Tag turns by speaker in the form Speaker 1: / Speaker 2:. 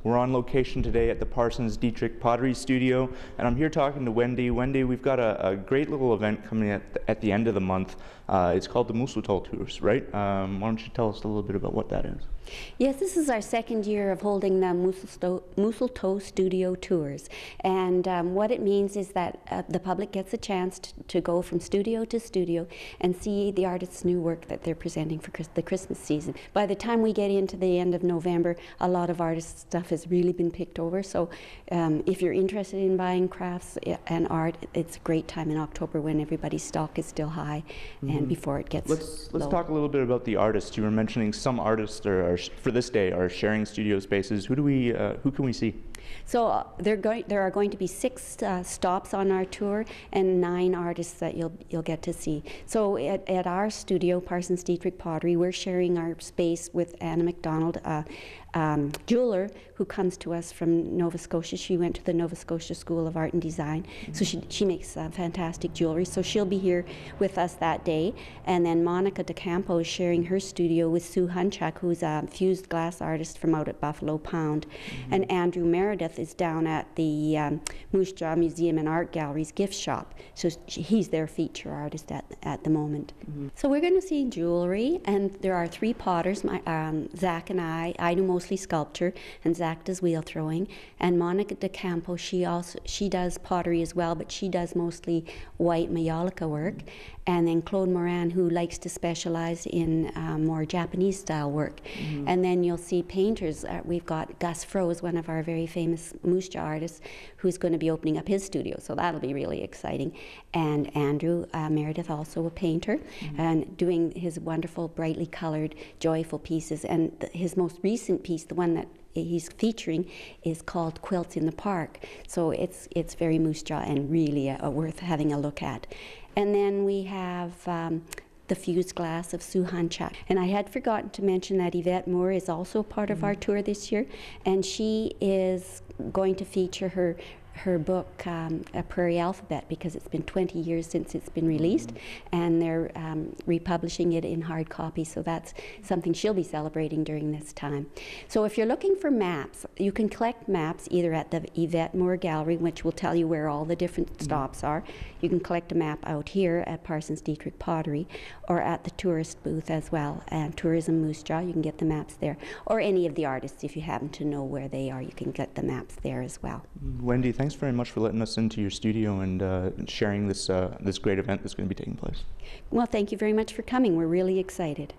Speaker 1: We're on location today at the Parsons Dietrich Pottery Studio, and I'm here talking to Wendy. Wendy, we've got a great little event coming at the end of the month. It's called the Mooseltoe Tours, right? Why don't you tell us a little bit about what that is?
Speaker 2: Yes, this is our second year of holding the Mooseltoe Studio Tours. And what it means is that the public gets a chance to go from studio to studio and see the artists' new work that they're presenting for the Christmas season. By the time we get into the end of November, a lot of artists' stuff has really been picked over. So if you're interested in buying crafts and art, it's a great time in October when everybody's stock is still high and before it gets
Speaker 1: Let's talk a little bit about the artists. You were mentioning some artists for this day are sharing studio spaces. Who can we see?
Speaker 2: So there are going to be 6 stops on our tour and 9 artists that you'll get to see. So at our studio, Parsons Dietrich Pottery, we're sharing our space with Anna MacDonald, jeweler who comes to us from Nova Scotia. She went to the Nova Scotia School of Art and Design, so she makes fantastic jewelry. So she'll be here with us that day. And then Monica DeCampo is sharing her studio with Sue Hunchak, who's a fused glass artist from out at Buffalo Pound. And Andrew Meredith is down at the Mooseltoe Museum and Art Gallery's gift shop. So he's their feature artist at the moment. So we're going to see jewelry, and there are 3 potters, Zach and I do mostly sculpture, and Zach does wheel throwing, and Monica DeCampo, she does pottery as well, but she does mostly white Mayolica work. And then Claude Moran, who likes to specialize in more Japanese style work. And then you'll see painters. We've got Gus Froese, one of our very famous Mooseltoe artists, who's going to be opening up his studio, so that'll be really exciting. And Andrew Meredith, also a painter, and doing his wonderful, brightly colored, joyful pieces. And his most recent piece, the one that he's featuring, is called Quilts in the Park. So it's very Mooseltoe and really worth having a look at. And then we have the fused glass of Sue Hunchak. And I had forgotten to mention that Yvette Moore is also part of our tour this year, and she is going to feature her book, A Prairie Alphabet, because it's been 20 years since it's been released, and they're republishing it in hard copy, so that's something she'll be celebrating during this time. So if you're looking for maps, you can collect maps either at the Yvette Moore Gallery, which will tell you where all the different stops are. You can collect a map out here at Parsons Dietrich Pottery, or at the tourist booth as well, and Tourism Mooseltoe, you can get the maps there. Or any of the artists, if you happen to know where they are, you can get the maps there as well.
Speaker 1: Wendy, thanks very much for letting us into your studio and sharing this great event that's going to be taking place.
Speaker 2: Well, thank you very much for coming. We're really excited.